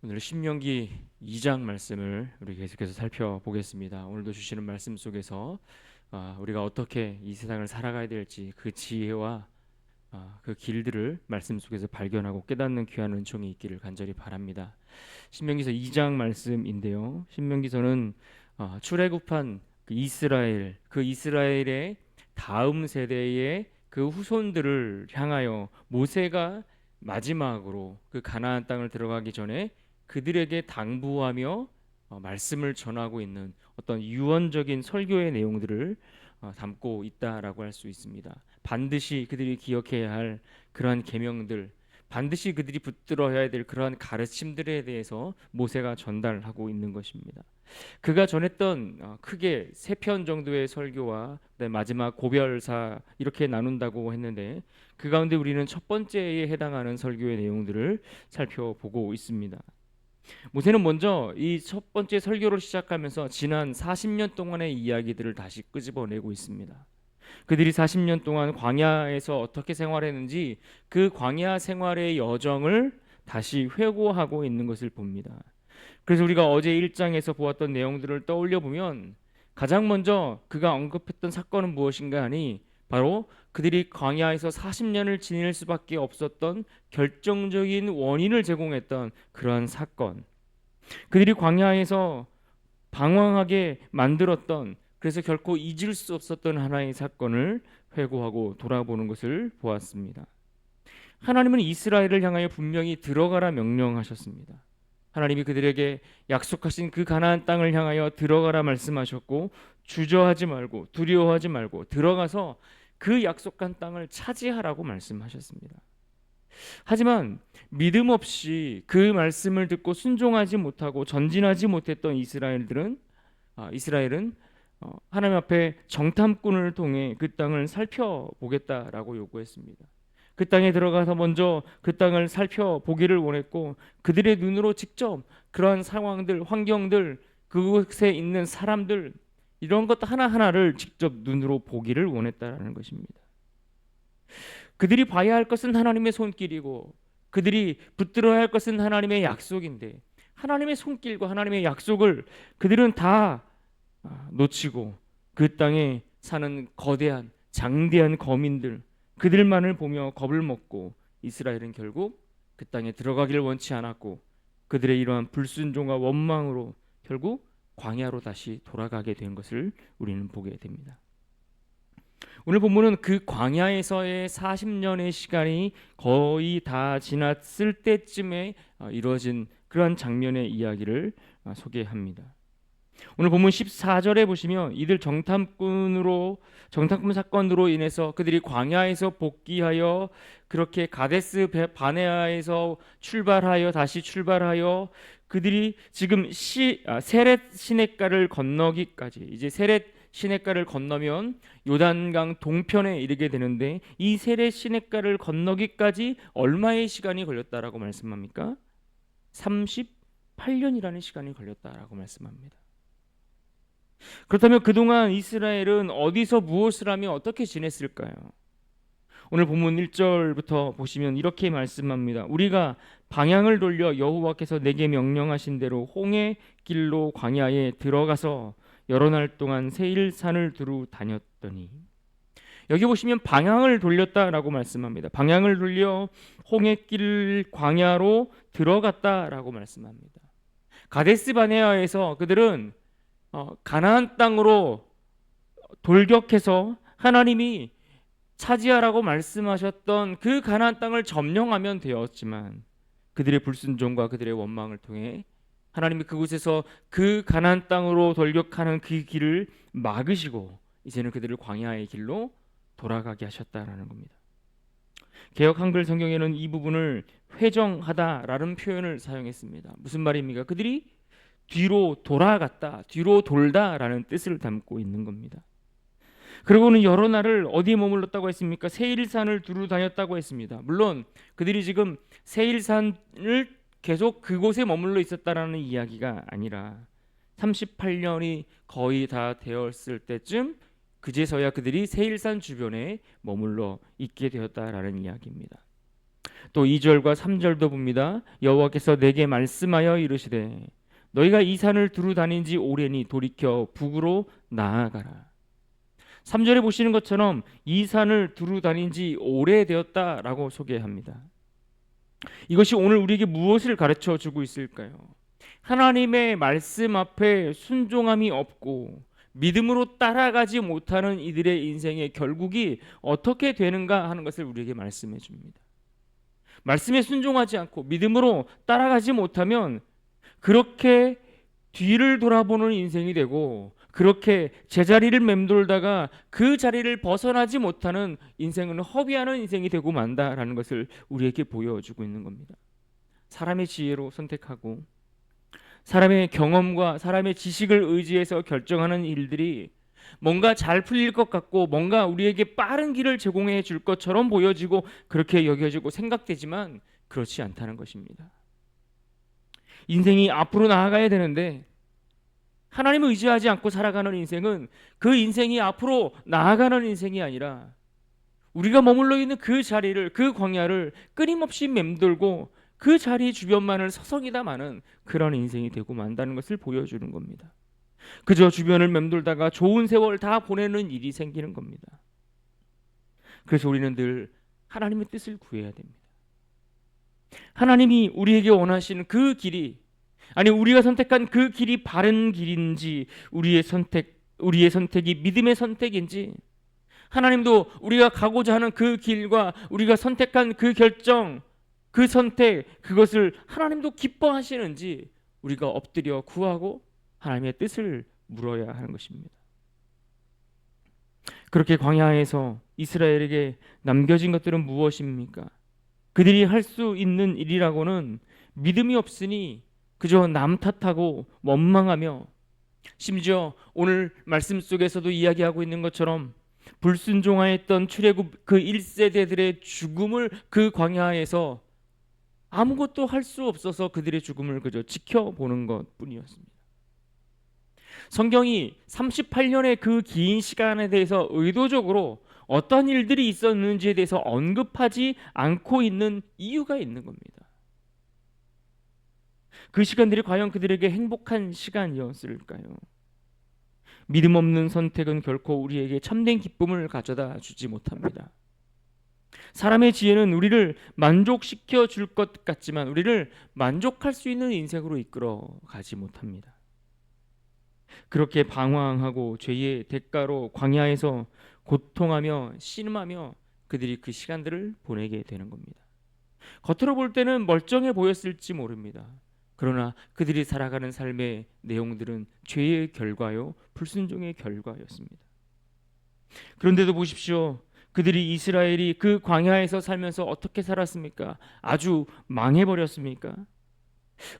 오늘 신명기 2장 말씀을 우리 계속해서 살펴보겠습니다. 오늘도 주시는 말씀 속에서 우리가 어떻게 이 세상을 살아가야 될지 그 지혜와 그 길들을 말씀 속에서 발견하고 깨닫는 귀한 은총이 있기를 간절히 바랍니다. 신명기서 2장 말씀인데요. 신명기서는 출애굽한 그 이스라엘의 다음 세대의 그 후손들을 향하여 모세가 마지막으로 그 가나안 땅을 들어가기 전에 그들에게 당부하며 말씀을 전하고 있는 어떤 유언적인 설교의 내용들을 담고 있다라고 할 수 있습니다. 반드시 그들이 기억해야 할 그러한 계명들, 반드시 그들이 붙들어야 될 그러한 가르침들에 대해서 모세가 전달하고 있는 것입니다. 그가 전했던 크게 3편 정도의 설교와 그다음에 마지막 고별사 이렇게 나눈다고 했는데 그 가운데 우리는 첫 번째에 해당하는 설교의 내용들을 살펴보고 있습니다. 모세는 먼저 이 첫 번째 설교를 시작하면서 지난 40년 동안의 이야기들을 다시 끄집어내고 있습니다. 그들이 40년 동안 광야에서 어떻게 생활했는지 그 광야 생활의 여정을 다시 회고하고 있는 것을 봅니다. 그래서 우리가 어제 1장에서 보았던 내용들을 떠올려 보면 가장 먼저 그가 언급했던 사건은 무엇인가 하니 바로 그들이 광야에서 40년을 지낼 수밖에 없었던 결정적인 원인을 제공했던 그러한 사건, 그들이 광야에서 방황하게 만들었던, 그래서 결코 잊을 수 없었던 하나의 사건을 회고하고 돌아보는 것을 보았습니다. 하나님은 이스라엘을 향하여 분명히 들어가라 명령하셨습니다. 하나님이 그들에게 약속하신 그 가나안 땅을 향하여 들어가라 말씀하셨고, 주저하지 말고 두려워하지 말고 들어가서 그 약속한 땅을 차지하라고 말씀하셨습니다. 하지만 믿음 없이 그 말씀을 듣고 순종하지 못하고 전진하지 못했던 이스라엘은 하나님 앞에 정탐꾼을 통해 그 땅을 살펴보겠다라고 요구했습니다. 그 땅에 들어가서 먼저 그 땅을 살펴보기를 원했고, 그들의 눈으로 직접 그러한 상황들, 환경들, 그곳에 있는 사람들, 이런 것 하나하나를 직접 눈으로 보기를 원했다라는 것입니다. 그들이 봐야 할 것은 하나님의 손길이고 그들이 붙들어야 할 것은 하나님의 약속인데, 하나님의 손길과 하나님의 약속을 그들은 다 놓치고 그 땅에 사는 거대한 장대한 거민들, 그들만을 보며 겁을 먹고 이스라엘은 결국 그 땅에 들어가기를 원치 않았고 그들의 이러한 불순종과 원망으로 결국 광야로 다시 돌아가게 된 것을 우리는 보게 됩니다. 오늘 본문은 그 광야에서의 40년의 시간이 거의 다 지났을 때쯤에 이루어진 그러한 장면의 이야기를 소개합니다. 오늘 본문 14절에 보시면 이들 정탐꾼 사건으로 인해서 그들이 광야에서 복귀하여 그렇게 가데스 바네아에서 다시 출발하여 그들이 지금 세렛 시냇가를 건너기까지, 이제 세렛 시냇가를 건너면 요단강 동편에 이르게 되는데, 이 세렛 시냇가를 건너기까지 얼마의 시간이 걸렸다라고 말씀합니까? 38년이라는 시간이 걸렸다라고 말씀합니다. 그렇다면 그동안 이스라엘은 어디서 무엇을 하며 어떻게 지냈을까요? 오늘 본문 1절부터 보시면 이렇게 말씀합니다. 우리가 방향을 돌려 여호와께서 내게 명령하신 대로 홍해 길로 광야에 들어가서 여러 날 동안 세일산을 두루 다녔더니, 여기 보시면 방향을 돌렸다라고 말씀합니다. 방향을 돌려 홍해길 광야로 들어갔다라고 말씀합니다. 가데스 바네아에서 그들은 가나안 땅으로 돌격해서 하나님이 차지하라고 말씀하셨던 그 가나안 땅을 점령하면 되었지만, 그들의 불순종과 그들의 원망을 통해 하나님이 그곳에서 그 가나안 땅으로 돌격하는 그 길을 막으시고 이제는 그들을 광야의 길로 돌아가게 하셨다라는 겁니다. 개역 한글 성경에는 이 부분을 회정하다라는 표현을 사용했습니다. 무슨 말입니까? 그들이 뒤로 돌아갔다, 뒤로 돌다라는 뜻을 담고 있는 겁니다. 그리고는 여러 날을 어디에 머물렀다고 했습니까? 세일산을 두루 다녔다고 했습니다. 물론 그들이 지금 세일산을 계속 그곳에 머물러 있었다라는 이야기가 아니라 38년이 거의 다 되었을 때쯤 그제서야 그들이 세일산 주변에 머물러 있게 되었다라는 이야기입니다. 또 2절과 3절도 봅니다. 여호와께서 내게 말씀하여 이르시되 너희가 이 산을 두루 다닌 지 오래니 돌이켜 북으로 나아가라. 3절에 보시는 것처럼 이 산을 두루 다닌 지 오래되었다라고 소개합니다. 이것이 오늘 우리에게 무엇을 가르쳐 주고 있을까요? 하나님의 말씀 앞에 순종함이 없고 믿음으로 따라가지 못하는 이들의 인생의 결국이 어떻게 되는가 하는 것을 우리에게 말씀해 줍니다. 말씀에 순종하지 않고 믿음으로 따라가지 못하면 그렇게 뒤를 돌아보는 인생이 되고, 그렇게 제자리를 맴돌다가 그 자리를 벗어나지 못하는 인생은 허비하는 인생이 되고 만다라는 것을 우리에게 보여주고 있는 겁니다. 사람의 지혜로 선택하고 사람의 경험과 사람의 지식을 의지해서 결정하는 일들이 뭔가 잘 풀릴 것 같고 뭔가 우리에게 빠른 길을 제공해 줄 것처럼 보여지고 그렇게 여겨지고 생각되지만 그렇지 않다는 것입니다. 인생이 앞으로 나아가야 되는데 하나님을 의지하지 않고 살아가는 인생은 그 인생이 앞으로 나아가는 인생이 아니라 우리가 머물러 있는 그 자리를, 그 광야를 끊임없이 맴돌고 그 자리 주변만을 서성이다 마는 그런 인생이 되고 만다는 것을 보여주는 겁니다. 그저 주변을 맴돌다가 좋은 세월 다 보내는 일이 생기는 겁니다. 그래서 우리는 늘 하나님의 뜻을 구해야 됩니다. 하나님이 우리에게 원하시는 그 길이, 아니 우리가 선택한 그 길이 바른 길인지, 우리의 선택이 믿음의 선택인지, 하나님도 우리가 가고자 하는 그 길과 우리가 선택한 그 결정, 그 선택, 그것을 하나님도 기뻐하시는지 우리가 엎드려 구하고 하나님의 뜻을 물어야 하는 것입니다. 그렇게 광야에서 이스라엘에게 남겨진 것들은 무엇입니까? 그들이 할 수 있는 일이라고는 믿음이 없으니 그저 남 탓하고 원망하며, 심지어 오늘 말씀 속에서도 이야기하고 있는 것처럼 불순종하였던 출애굽 그 1세대들의 죽음을 그 광야에서 아무것도 할 수 없어서 그들의 죽음을 그저 지켜보는 것뿐이었습니다. 성경이 38년의 그 긴 시간에 대해서 의도적으로 어떤 일들이 있었는지에 대해서 언급하지 않고 있는 이유가 있는 겁니다. 그 시간들이 과연 그들에게 행복한 시간이었을까요? 믿음 없는 선택은 결코 우리에게 참된 기쁨을 가져다 주지 못합니다. 사람의 지혜는 우리를 만족시켜 줄 것 같지만 우리를 만족할 수 있는 인생으로 이끌어 가지 못합니다. 그렇게 방황하고 죄의 대가로 광야에서 고통하며 신음하며 그들이 그 시간들을 보내게 되는 겁니다. 겉으로 볼 때는 멀쩡해 보였을지 모릅니다. 그러나 그들이 살아가는 삶의 내용들은 죄의 결과요, 불순종의 결과였습니다. 그런데도 보십시오. 그들이, 이스라엘이 그 광야에서 살면서 어떻게 살았습니까? 아주 망해버렸습니까?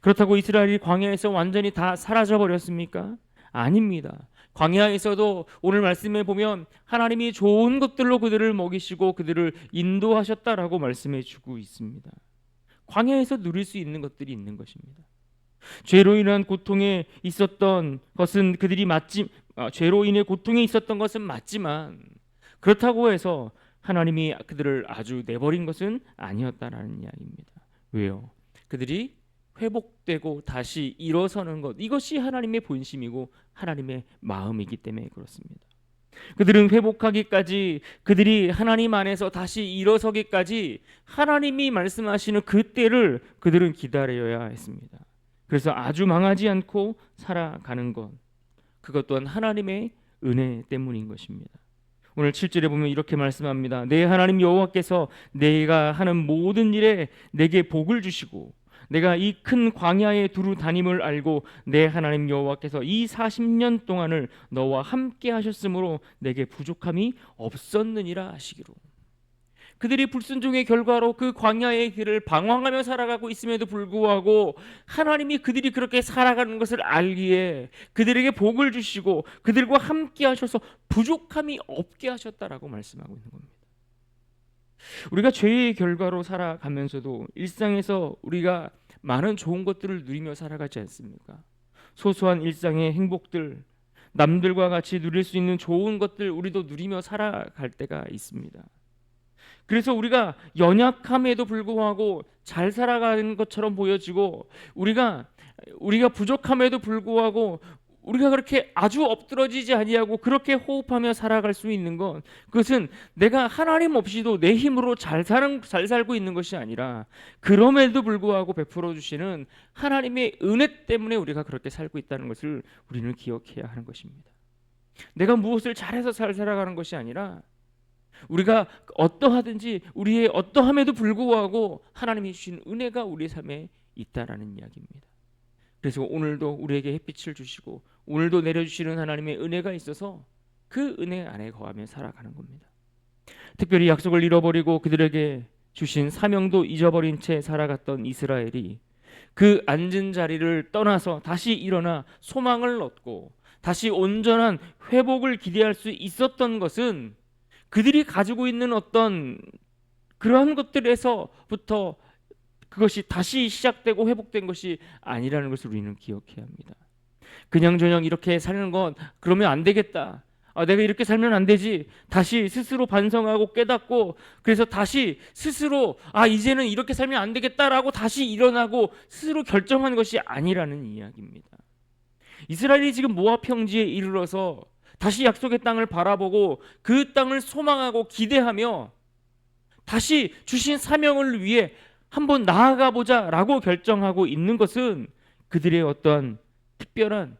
그렇다고 이스라엘이 광야에서 완전히 다 사라져 버렸습니까? 아닙니다. 광야에서도 오늘 말씀에 보면 하나님이 좋은 것들로 그들을 먹이시고 그들을 인도하셨다라고 말씀해 주고 있습니다. 광야에서 누릴 수 있는 것들이 있는 것입니다. 죄로 인한 고통에 있었던 것은 죄로 인해 고통에 있었던 것은 맞지만 그렇다고 해서 하나님이 그들을 아주 내버린 것은 아니었다라는 이야기입니다. 왜요? 그들이 회복되고 다시 일어서는 것, 이것이 하나님의 본심이고 하나님의 마음이기 때문에 그렇습니다. 그들은 회복하기까지, 그들이 하나님 안에서 다시 일어서기까지 하나님이 말씀하시는 그 때를 그들은 기다려야 했습니다. 그래서 아주 망하지 않고 살아가는 것, 그것 또한 하나님의 은혜 때문인 것입니다. 오늘 7절에 보면 이렇게 말씀합니다. 내 하나님 여호와께서 내가 하는 모든 일에 내게 복을 주시고 내가 이 큰 광야에 두루 다님을 알고 내 하나님 여호와께서 이 40년 동안을 너와 함께 하셨으므로 내게 부족함이 없었느니라 하시기로. 그들이 불순종의 결과로 그 광야의 길을 방황하며 살아가고 있음에도 불구하고 하나님이 그들이 그렇게 살아가는 것을 알기에 그들에게 복을 주시고 그들과 함께 하셔서 부족함이 없게 하셨다라고 말씀하고 있는 겁니다. 우리가 죄의 결과로 살아가면서도 일상에서 우리가 많은 좋은 것들을 누리며 살아가지 않습니까? 소소한 일상의 행복들, 남들과 같이 누릴 수 있는 좋은 것들 우리도 누리며 살아갈 때가 있습니다. 그래서 우리가 연약함에도 불구하고 잘 살아가는 것처럼 보여지고, 우리가 부족함에도 불구하고 우리가 그렇게 아주 엎드러지지 아니하고 그렇게 호흡하며 살아갈 수 있는 건, 그것은 내가 하나님 없이도 내 힘으로 잘 살고 있는 것이 아니라 그럼에도 불구하고 베풀어 주시는 하나님의 은혜 때문에 우리가 그렇게 살고 있다는 것을 우리는 기억해야 하는 것입니다. 내가 무엇을 잘해서 잘 살아가는 것이 아니라 우리가 어떠하든지 우리의 어떠함에도 불구하고 하나님이 주신 은혜가 우리 삶에 있다라는 이야기입니다. 그래서 오늘도 우리에게 햇빛을 주시고 오늘도 내려주시는 하나님의 은혜가 있어서 그 은혜 안에 거하며 살아가는 겁니다. 특별히 약속을 잃어버리고 그들에게 주신 사명도 잊어버린 채 살아갔던 이스라엘이 그 앉은 자리를 떠나서 다시 일어나 소망을 얻고 다시 온전한 회복을 기대할 수 있었던 것은 그들이 가지고 있는 어떤 그러한 것들에서부터 그것이 다시 시작되고 회복된 것이 아니라는 것을 우리는 기억해야 합니다. 그냥저냥 이렇게 사는 건 그러면 안 되겠다. 내가 이렇게 살면 안 되지. 다시 스스로 반성하고 깨닫고, 그래서 다시 스스로 이제는 이렇게 살면 안 되겠다라고 다시 일어나고 스스로 결정한 것이 아니라는 이야기입니다. 이스라엘이 지금 모압 평지에 이르러서 다시 약속의 땅을 바라보고 그 땅을 소망하고 기대하며 다시 주신 사명을 위해 한번 나아가 보자라고 결정하고 있는 것은 그들의 어떠한 특별한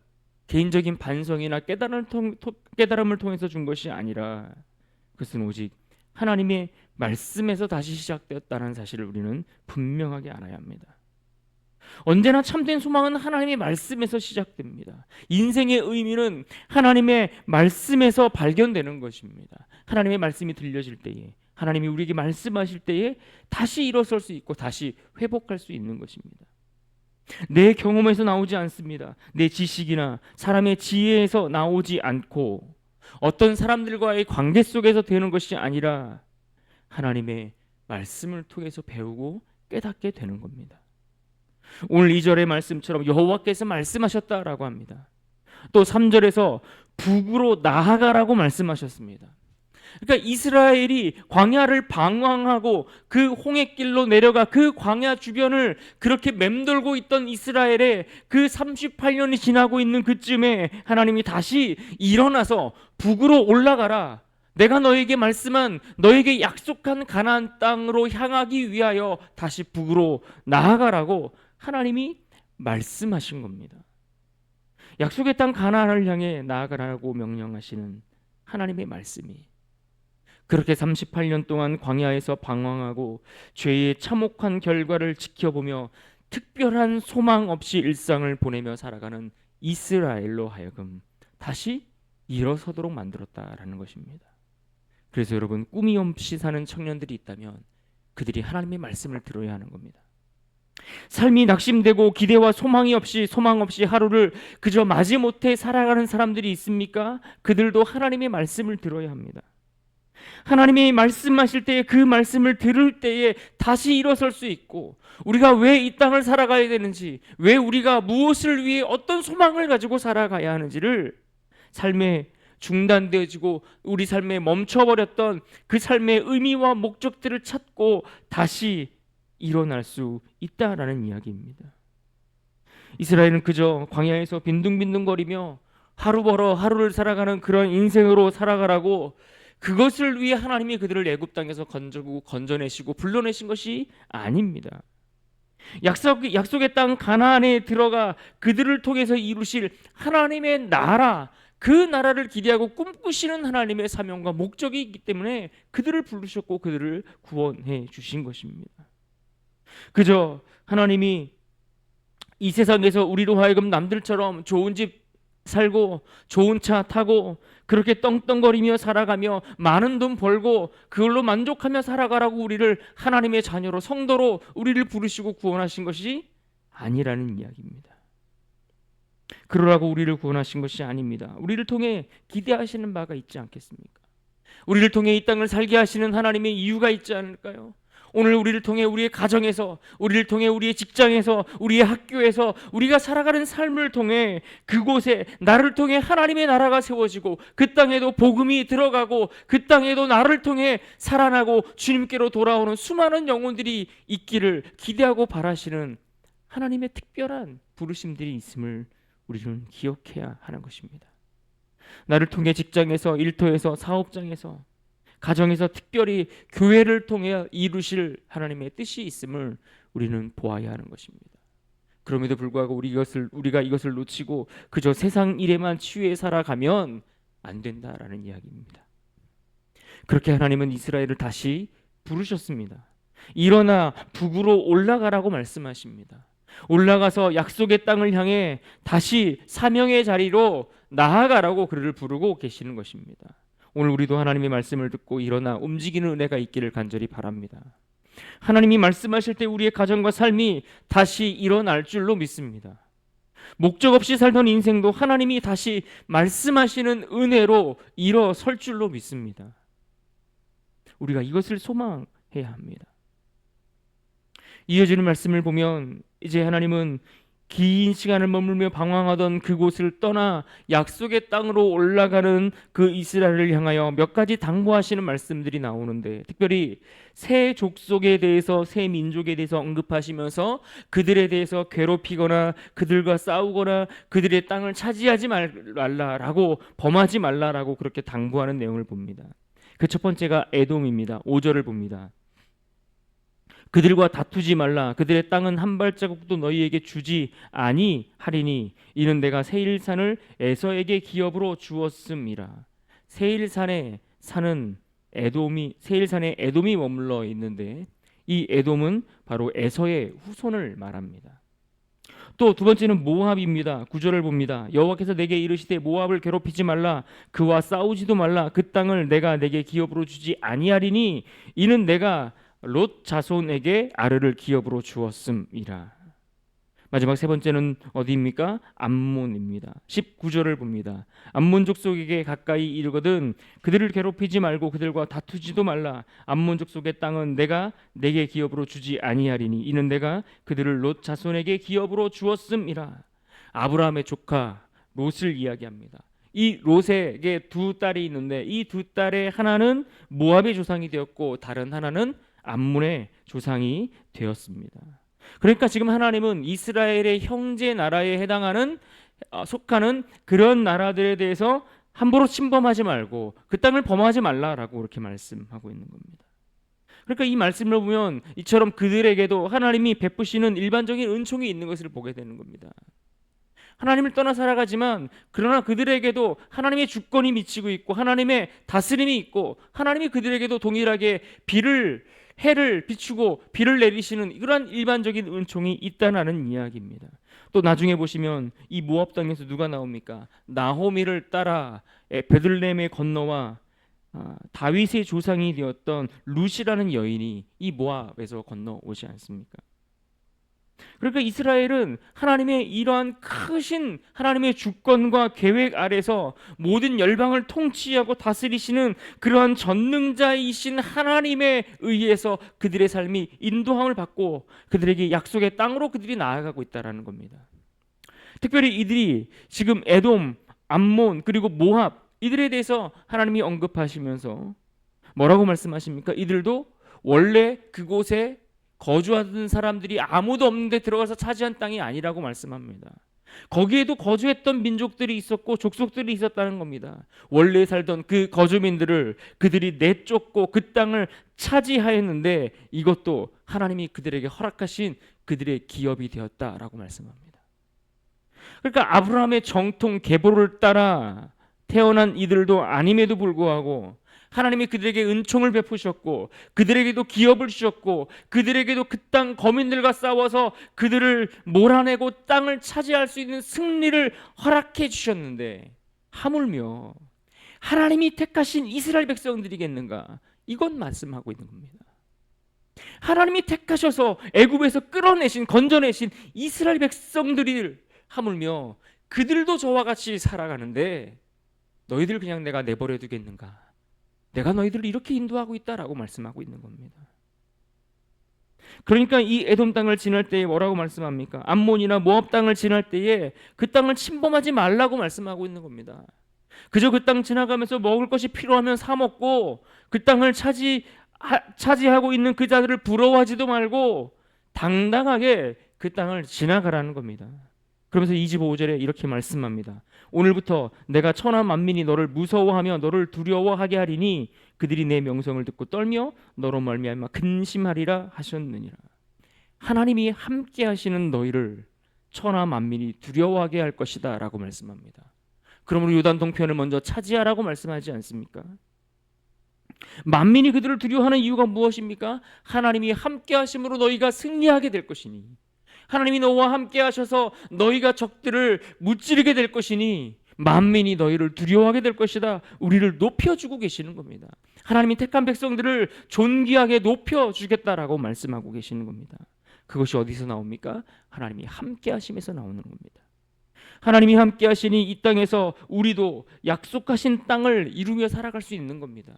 개인적인 반성이나 깨달음을 통해서 준 것이 아니라 그것은 오직 하나님의 말씀에서 다시 시작되었다는 사실을 우리는 분명하게 알아야 합니다. 언제나 참된 소망은 하나님의 말씀에서 시작됩니다. 인생의 의미는 하나님의 말씀에서 발견되는 것입니다. 하나님의 말씀이 들려질 때에, 하나님이 우리에게 말씀하실 때에 다시 일어설 수 있고 다시 회복할 수 있는 것입니다. 내 경험에서 나오지 않습니다. 내 지식이나 사람의 지혜에서 나오지 않고 어떤 사람들과의 관계 속에서 되는 것이 아니라 하나님의 말씀을 통해서 배우고 깨닫게 되는 겁니다. 오늘 2절의 말씀처럼 여호와께서 말씀하셨다라고 합니다. 또 3절에서 북으로 나아가라고 말씀하셨습니다. 그러니까 이스라엘이 광야를 방황하고 그 홍해길로 내려가 그 광야 주변을 그렇게 맴돌고 있던 이스라엘의 그 38년이 지나고 있는 그쯤에 하나님이 다시 일어나서 북으로 올라가라. 내가 너에게 말씀한, 너에게 약속한 가나안 땅으로 향하기 위하여 다시 북으로 나아가라고 하나님이 말씀하신 겁니다. 약속의 땅 가나안을 향해 나아가라고 명령하시는 하나님의 말씀이 그렇게 38년 동안 광야에서 방황하고 죄의 참혹한 결과를 지켜보며 특별한 소망 없이 일상을 보내며 살아가는 이스라엘로 하여금 다시 일어서도록 만들었다라는 것입니다. 그래서 여러분, 꿈이 없이 사는 청년들이 있다면 그들이 하나님의 말씀을 들어야 하는 겁니다. 삶이 낙심되고 기대와 소망 없이 하루를 그저 마지못해 살아가는 사람들이 있습니까? 그들도 하나님의 말씀을 들어야 합니다. 하나님이 말씀하실 때에 그 말씀을 들을 때에 다시 일어설 수 있고, 우리가 왜 이 땅을 살아가야 되는지, 왜 우리가 무엇을 위해 어떤 소망을 가지고 살아가야 하는지를 삶에 중단되어지고 우리 삶에 멈춰버렸던 그 삶의 의미와 목적들을 찾고 다시 일어날 수 있다라는 이야기입니다. 이스라엘은 그저 광야에서 빈둥빈둥거리며 하루 벌어 하루를 살아가는 그런 인생으로 살아가라고, 그것을 위해 하나님이 그들을 애굽 땅에서 건져내시고 불러내신 것이 아닙니다. 약속의 땅 가나안에 들어가 그들을 통해서 이루실 하나님의 나라, 그 나라를 기대하고 꿈꾸시는 하나님의 사명과 목적이 있기 때문에 그들을 부르셨고 그들을 구원해 주신 것입니다. 그저 하나님이 이 세상에서 우리로 하여금 남들처럼 좋은 집 살고 좋은 차 타고 그렇게 떵떵거리며 살아가며 많은 돈 벌고 그걸로 만족하며 살아가라고 우리를 하나님의 자녀로, 성도로 우리를 부르시고 구원하신 것이 아니라는 이야기입니다. 그러라고 우리를 구원하신 것이 아닙니다. 우리를 통해 기대하시는 바가 있지 않겠습니까? 우리를 통해 이 땅을 살게 하시는 하나님의 이유가 있지 않을까요? 오늘 우리를 통해 우리의 가정에서, 우리를 통해 우리의 직장에서, 우리의 학교에서 우리가 살아가는 삶을 통해 그곳에 나를 통해 하나님의 나라가 세워지고 그 땅에도 복음이 들어가고 그 땅에도 나를 통해 살아나고 주님께로 돌아오는 수많은 영혼들이 있기를 기대하고 바라시는 하나님의 특별한 부르심들이 있음을 우리는 기억해야 하는 것입니다. 나를 통해 직장에서, 일터에서, 사업장에서, 가정에서, 특별히 교회를 통해 이루실 하나님의 뜻이 있음을 우리는 보아야 하는 것입니다. 그럼에도 불구하고 우리가 이것을 놓치고 그저 세상 일에만 치유해 살아가면 안 된다라는 이야기입니다. 그렇게 하나님은 이스라엘을 다시 부르셨습니다. 일어나 북으로 올라가라고 말씀하십니다. 올라가서 약속의 땅을 향해 다시 사명의 자리로 나아가라고 그를 부르고 계시는 것입니다. 오늘 우리도 하나님의 말씀을 듣고 일어나 움직이는 은혜가 있기를 간절히 바랍니다. 하나님이 말씀하실 때 우리의 가정과 삶이 다시 일어날 줄로 믿습니다. 목적 없이 살던 인생도 하나님이 다시 말씀하시는 은혜로 일어설 줄로 믿습니다. 우리가 이것을 소망해야 합니다. 이어지는 말씀을 보면 이제 하나님은 긴 시간을 머물며 방황하던 그곳을 떠나 약속의 땅으로 올라가는 그 이스라엘을 향하여 몇 가지 당부하시는 말씀들이 나오는데, 특별히 새 족속에 대해서, 새 민족에 대해서 언급하시면서 그들에 대해서 괴롭히거나 그들과 싸우거나 그들의 땅을 차지하지 말라라고, 범하지 말라라고 그렇게 당부하는 내용을 봅니다. 그 첫 번째가 에돔입니다. 5절을 봅니다. 그들과 다투지 말라. 그들의 땅은 한 발자국도 너희에게 주지 아니하리니 이는 내가 세일산을 에서에게 기업으로 주었음이라. 세일산에 에돔이 머물러 있는데 이 에돔은 바로 에서의 후손을 말합니다. 또 두 번째는 모압입니다. 9절을 봅니다. 여호와께서 내게 이르시되 모압을 괴롭히지 말라. 그와 싸우지도 말라. 그 땅을 내가 내게 기업으로 주지 아니하리니 이는 내가 롯 자손에게 아르를 기업으로 주었음이라. 마지막 세 번째는 어디입니까? 암몬입니다. 19절을 봅니다. 암몬 족속에게 가까이 이르거든 그들을 괴롭히지 말고 그들과 다투지도 말라. 암몬 족속의 땅은 내가 내게 기업으로 주지 아니하리니 이는 내가 그들을 롯 자손에게 기업으로 주었음이라. 아브라함의 조카 롯을 이야기합니다. 이 롯에게 두 딸이 있는데 이 두 딸의 하나는 모압의 조상이 되었고 다른 하나는 암몬의 조상이 되었습니다. 그러니까 지금 하나님은 이스라엘의 형제 나라에 속하는 그런 나라들에 대해서 함부로 침범하지 말고 그 땅을 범하지 말라라고 그렇게 말씀하고 있는 겁니다. 그러니까 이 말씀을 보면 이처럼 그들에게도 하나님이 베푸시는 일반적인 은총이 있는 것을 보게 되는 겁니다. 하나님을 떠나 살아가지만 그러나 그들에게도 하나님의 주권이 미치고 있고 하나님의 다스림이 있고 하나님이 그들에게도 동일하게 해를 비추고 비를 내리시는 이러한 일반적인 은총이 있다는 이야기입니다. 또 나중에 보시면 이 모압 땅에서 누가 나옵니까? 나호미를 따라 베들레헴에 건너와 다윗의 조상이 되었던 룻이라는 여인이 이 모압에서 건너오지 않습니까? 그러니까 이스라엘은 하나님의 이러한 크신 하나님의 주권과 계획 아래서 모든 열방을 통치하고 다스리시는 그러한 전능자이신 하나님에 의해서 그들의 삶이 인도함을 받고 그들에게 약속의 땅으로 그들이 나아가고 있다는 겁니다. 특별히 이들이 지금 에돔, 암몬 그리고 모압 이들에 대해서 하나님이 언급하시면서 뭐라고 말씀하십니까? 이들도 원래 그곳에 거주하던 사람들이 아무도 없는데 들어가서 차지한 땅이 아니라고 말씀합니다. 거기에도 거주했던 민족들이 있었고 족속들이 있었다는 겁니다. 원래 살던 그 거주민들을 그들이 내쫓고 그 땅을 차지하였는데 이것도 하나님이 그들에게 허락하신 그들의 기업이 되었다라고 말씀합니다. 그러니까 아브라함의 정통 계보를 따라 태어난 이들도 아님에도 불구하고 하나님이 그들에게 은총을 베푸셨고 그들에게도 기업을 주셨고 그들에게도 그 땅 거민들과 싸워서 그들을 몰아내고 땅을 차지할 수 있는 승리를 허락해 주셨는데 하물며 하나님이 택하신 이스라엘 백성들이겠는가? 이건 말씀하고 있는 겁니다. 하나님이 택하셔서 애굽에서 건져내신 이스라엘 백성들이 하물며 그들도 저와 같이 살아가는데 너희들 그냥 내가 내버려 두겠는가? 내가 너희들을 이렇게 인도하고 있다라고 말씀하고 있는 겁니다. 그러니까 이 에돔 땅을 지날 때에 뭐라고 말씀합니까? 암몬이나 모압 땅을 지날 때에 그 땅을 침범하지 말라고 말씀하고 있는 겁니다. 그저 그 땅 지나가면서 먹을 것이 필요하면 사 먹고 그 땅을 차지하고 있는 그 자들을 부러워하지도 말고 당당하게 그 땅을 지나가라는 겁니다. 그러면서 25절에 이렇게 말씀합니다. 오늘부터 내가 천하 만민이 너를 무서워하며 너를 두려워하게 하리니 그들이 내 명성을 듣고 떨며 너로 말미암아 근심하리라 하셨느니라. 하나님이 함께 하시는 너희를 천하 만민이 두려워하게 할 것이다 라고 말씀합니다. 그러므로 요단 동편을 먼저 차지하라고 말씀하지 않습니까? 만민이 그들을 두려워하는 이유가 무엇입니까? 하나님이 함께 하심으로 너희가 승리하게 될 것이니, 하나님이 너와 함께 하셔서 너희가 적들을 무찌르게 될 것이니 만민이 너희를 두려워하게 될 것이다. 우리를 높여주고 계시는 겁니다. 하나님이 택한 백성들을 존귀하게 높여주겠다라고 말씀하고 계시는 겁니다. 그것이 어디서 나옵니까? 하나님이 함께 하심에서 나오는 겁니다. 하나님이 함께 하시니 이 땅에서 우리도 약속하신 땅을 이루며 살아갈 수 있는 겁니다.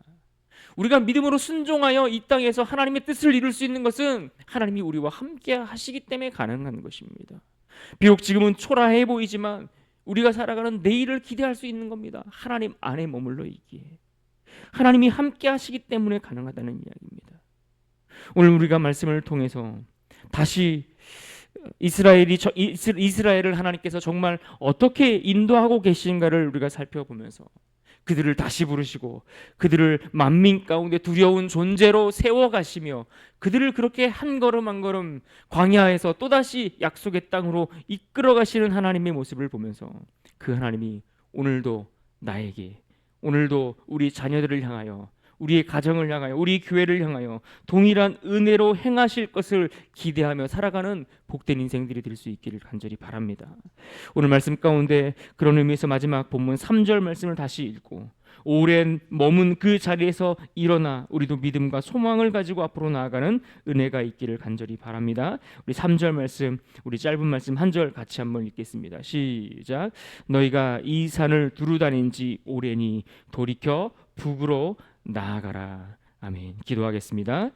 우리가 믿음으로 순종하여 이 땅에서 하나님의 뜻을 이룰 수 있는 것은 하나님이 우리와 함께 하시기 때문에 가능한 것입니다. 비록 지금은 초라해 보이지만 우리가 살아가는 내일을 기대할 수 있는 겁니다. 하나님 안에 머물러 있기에. 하나님이 함께 하시기 때문에 가능하다는 이야기입니다. 오늘 우리가 말씀을 통해서 다시 이스라엘을 하나님께서 정말 어떻게 인도하고 계신가를 우리가 살펴보면서 그들을 다시 부르시고 그들을 만민 가운데 두려운 존재로 세워가시며 그들을 그렇게 한 걸음 한 걸음 광야에서 또다시 약속의 땅으로 이끌어가시는 하나님의 모습을 보면서 그 하나님이 오늘도 나에게, 오늘도 우리 자녀들을 향하여, 우리의 가정을 향하여, 우리 교회를 향하여 동일한 은혜로 행하실 것을 기대하며 살아가는 복된 인생들이 될 수 있기를 간절히 바랍니다. 오늘 말씀 가운데 그런 의미에서 마지막 본문 3절 말씀을 다시 읽고 오랜 머문 그 자리에서 일어나 우리도 믿음과 소망을 가지고 앞으로 나아가는 은혜가 있기를 간절히 바랍니다. 우리 3절 말씀, 우리 짧은 말씀 한 절 같이 한번 읽겠습니다. 시작. 너희가 이 산을 두루 다닌 지 오래니 돌이켜 북으로 나아가라. 아멘. 기도하겠습니다.